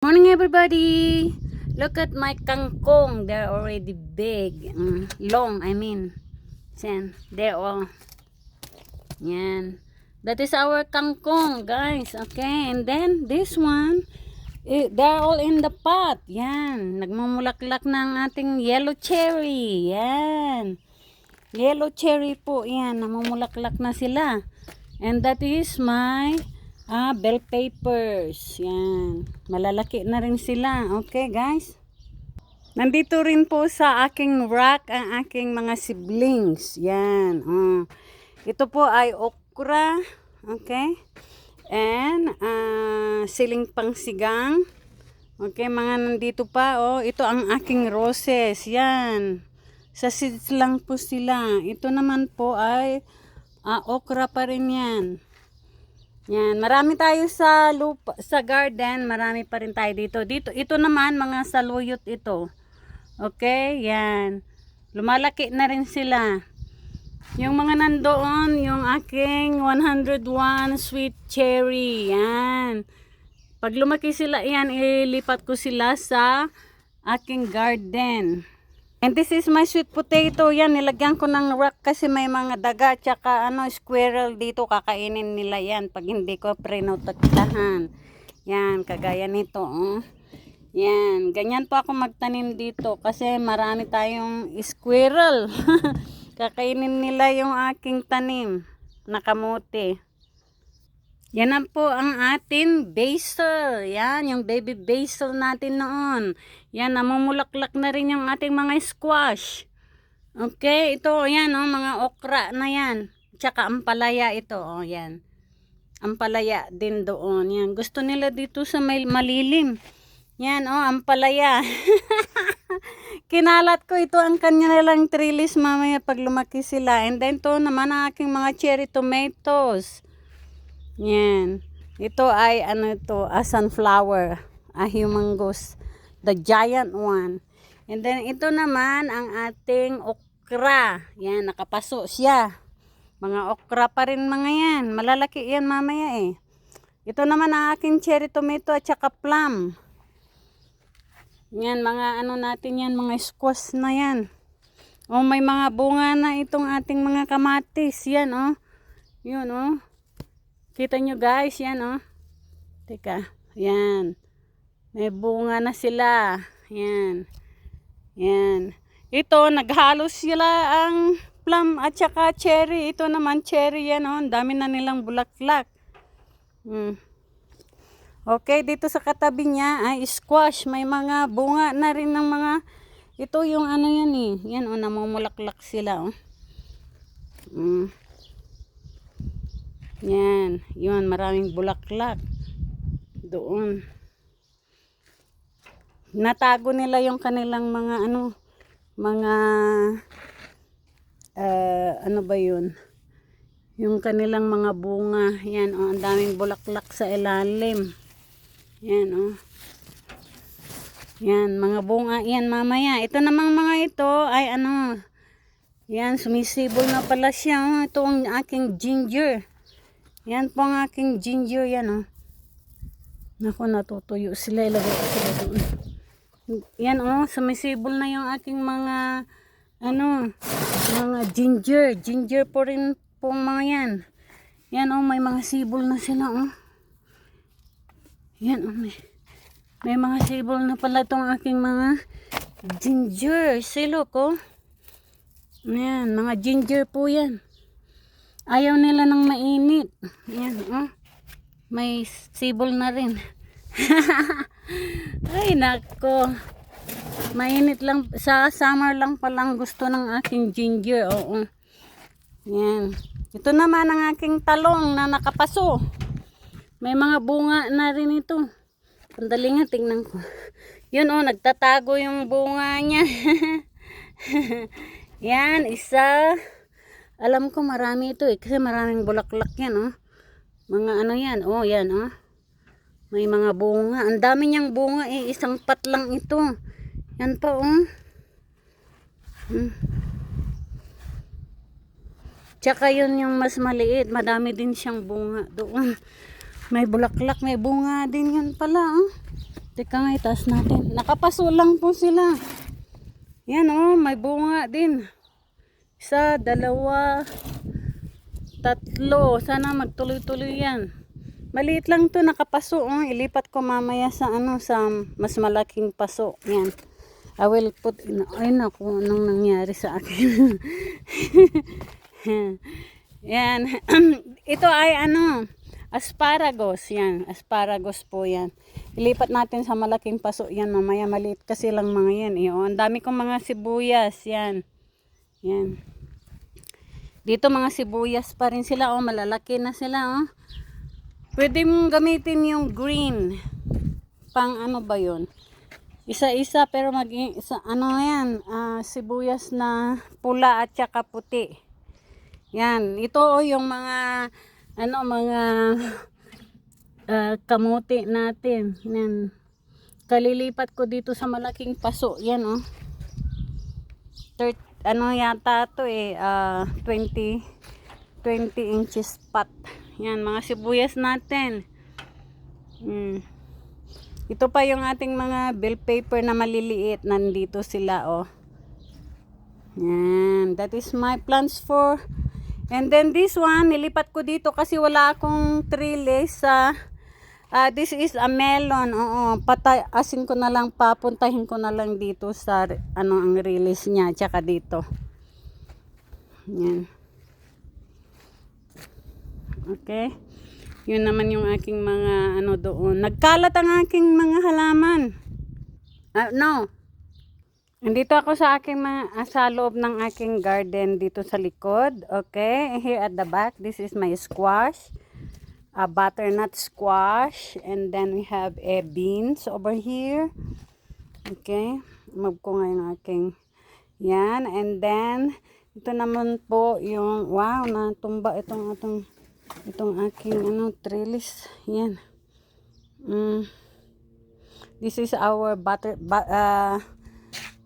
Morning everybody! Look at my kangkong. They're already big. Long, I mean. Yan. They're all. Yan. That is our kangkong, guys. Okay. And then, this one, they're all in the pot. Yan. Nagmumulaklak ng ating yellow cherry. Yan. Yellow cherry po. Yan. Namumulaklak na sila. And that is my bell peppers. Yan. Malalaki na rin sila. Okay, guys. Nandito rin po sa aking rack ang aking mga siblings. Yan. Ito po ay okra. Okay. And siling pangsigang. Okay, mga nandito pa. Ito ang aking roses. Yan. Sa seeds lang po sila. Ito naman po ay okra pa rin yan. Yan, marami tayo sa lupa, sa garden, marami pa rin tayo dito. Ito naman mga saluyot ito. Okay, yan. Lumalaki na rin sila. Yung mga nandoon, yung aking 101 sweet cherry. Yan. Pag lumaki sila, yan, ilipat ko sila sa aking garden. And this is my sweet potato. Yan, nilagyan ko ng rock kasi may mga daga tsaka squirrel dito. Kakainin nila yan pag hindi ko prinotektahan. Yan, kagaya nito. Yan, ganyan po ako magtanim dito kasi marami tayong squirrel. Kakainin nila yung aking tanim na kamote. Yan na po ang ating basil. Yan, yung baby basil natin noon. Yan, namumulaklak na rin yung ating mga squash. Okay, ito, yan, mga okra na yan. Tsaka ampalaya ito, yan. Ampalaya din doon. Yan, gusto nila dito sa may malilim. Yan, ampalaya. Kinalat ko ito ang kanilang trellis mamaya pag lumaki sila. And then to naman ang aking mga cherry tomatoes. Yan. Ito ay sunflower, humongous, the giant one. And then ito naman ang ating okra. Yan, nakapaso siya. Mga okra pa rin mga yan. Malalaki yan mamaya eh. Ito naman ang aking cherry tomato at saka plum. Yan, mga natin yan, mga squash na yan. May mga bunga na itong ating mga kamatis. Yan, Yun, Kita nyo guys, yan Teka, yan. May bunga na sila. Yan. Yan. Ito, naghalos sila ang plum at saka cherry. Ito naman cherry yan Ang dami na nilang bulaklak. Okay, dito sa katabi niya ay squash. May mga bunga na rin ng mga, ito yung yan eh. Yan namumulaklak sila Yan, yun, maraming bulaklak doon. Natago nila yung kanilang mga ano ba yun? Yung kanilang mga bunga. Yan, ang daming bulaklak sa ilalim. Yan, Yan, mga bunga. Yan, mamaya. Ito namang mga ito ay yan, sumisibol na pala siya. Ito ang aking ginger. Yan po ang aking ginger, yan Naku, natutuyo sila, ilagay ko sila doon. Yan sumisibol na yung aking mga mga ginger po rin pong mga yan. Yan may mga sibol na sila Yan may mga sibol na pala tong aking mga ginger, silok Yan, mga ginger po yan. Ayaw nila ng mainit. Yan, may sibol na rin. Ay, nako. Mainit lang. Sa summer lang palang gusto ng aking ginger. Yan. Ito naman ang aking talong na nakapaso. May mga bunga na rin ito. Sandali nga, tingnan ko. Yun, nagtatago yung bunga niya. Yan, isa. Alam ko marami ito kasi maraming bulaklak yan Mga yan, yan May mga bunga. Ang dami niyang bunga isang pat lang ito. Yan pa Tsaka yun yung mas maliit, madami din siyang bunga doon. May bulaklak, may bunga din yun pala Teka nga, itaas natin. Nakapaso lang po sila. Yan oh, may bunga din. Isa, dalawa, tatlo. Sana magtuloy-tuloy yan. Maliit lang to, nakapaso. Oh. Ilipat ko mamaya sa sa mas malaking paso. Yan. I will put in. Ay naku, anong nangyari sa akin? Yan. Ito ay asparagus. Yan, asparagus po yan. Ilipat natin sa malaking paso yan mamaya. Maliit kasi lang mga yan. Oh, ang dami kong mga sibuyas. Yan. Yan. Dito mga sibuyas pa rin sila. Oh, malalaki na sila. Oh. Pwede mong gamitin yung green. Pang ano ba yun? Isa-isa pero yan, sibuyas na pula at saka puti. Yan, ito yung mga kamuti natin. Yan. Kalilipat ko dito sa malaking paso. Yan oh. Yata to 20 inches pot. Yan, mga sibuyas natin. Ito pa yung ating mga bell paper na maliliit. Nandito sila, oh. Yan. That is my plans for. And then this one, nilipat ko dito kasi wala akong trellis sa this is a melon. Oo, asin ko na lang, papuntahin ko na lang dito sa ang release niya, tsaka dito. Yan. Okay. Yun naman yung aking mga doon. Nagkalat ang aking mga halaman. No. Nandito ako sa aking sa loob ng aking garden dito sa likod. Okay. Here at the back, this is my squash. A butternut squash. And then we have beans over here. Okay. Move ko nga yung aking yan. And then, ito naman po yung, wow, natumba itong aking trellis. Yan. This is our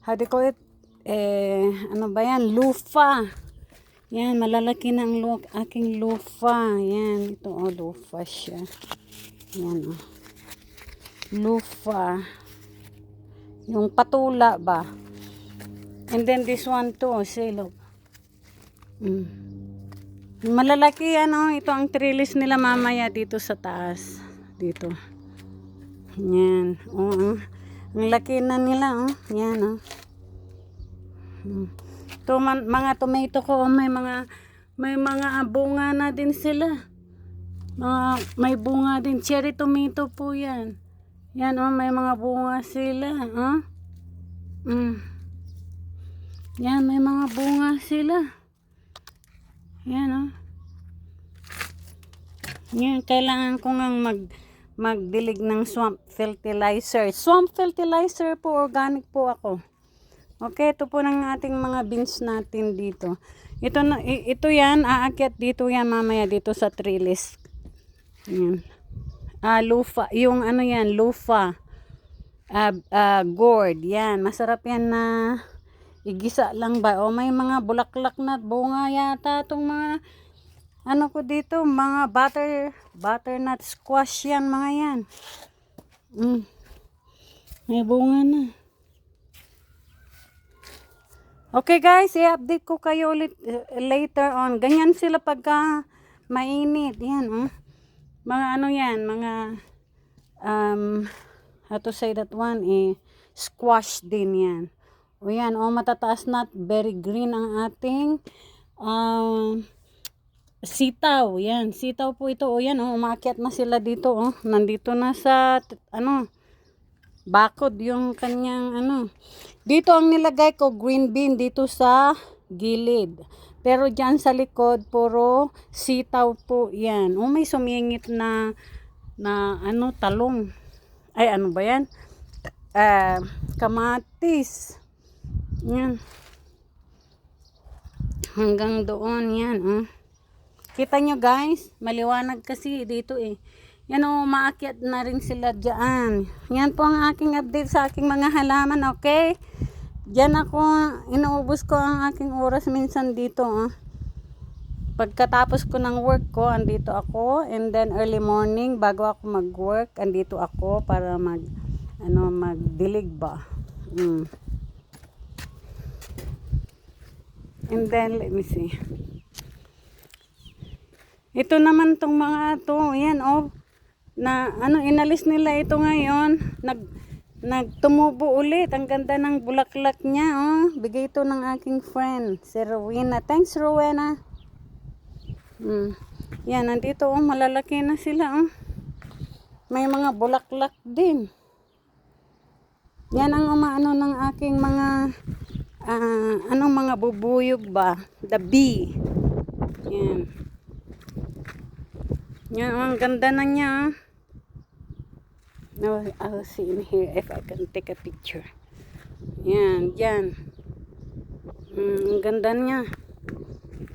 how do you call it? Lufa. Yan, malalaki na ang aking lufa. Yan, ito lufa siya. Yan lufa. Yung patula ba? And then this one too, silog. Malalaki ito ang trellis nila mamaya dito sa taas. Dito. Yan. Oh, ang laki na nila, oh. Yan, oh. Ito mga tomato ko, may mga bunga na din sila. May bunga din, cherry tomato po yan. Yan, oh, may mga bunga sila, oh. Yan, may mga bunga sila. Yan oh. Yan, kailangan ko ngang magdilig ng swamp fertilizer. Swamp fertilizer po, organic po ako. Okay, ito po ng ating mga beans natin dito. Ito yan, aakyat dito yan mamaya dito sa trellis. Yan. Lufa, yung yan, lufa. Gourd, yan. Masarap yan na igisa lang ba? O may mga bulaklak na bunga yata itong mga ko dito, mga butternut squash yan, mga yan. May bunga na. Okay guys, i-update ko kayo ulit later on. Ganyan sila pagka mainit. Yan, mga yan, mga how to say that one, squash din yan. O yan, matataas na, very green ang ating sitaw. Yan, sitaw po ito. O yan, umakyat na sila dito. Nandito na sa, bakod yung kanyang, Dito ang nilagay ko, green bean, dito sa gilid. Pero dyan sa likod, puro sitaw po yan. May sumingit na talong. Ay, ano ba yan? Kamatis. Yan. Hanggang doon yan. Kita nyo guys, maliwanag kasi dito Yan maakyat na rin sila dyan. Yan po ang aking update sa aking mga halaman, okay? Diyan ako, inuubos ko ang aking oras minsan dito. Pagkatapos ko ng work ko, andito ako. And then early morning, bago ako mag-work, andito ako para magdilig ba. And then, let me see. Ito naman tong mga to, yan na inalis nila ito ngayon. Nagtumubo ulit. Ang ganda ng bulaklak niya, Bigay ito ng aking friend, si Rowena. Thanks, Rowena. Yan, nandito, malalaki na sila, May mga bulaklak din. Yan ang umaano ng aking mga mga bubuyog ba? The bee. Yan. Yan, ang ganda na niya. Now, I'll see in here if I can take a picture. Yan, yan. Ang ganda niya.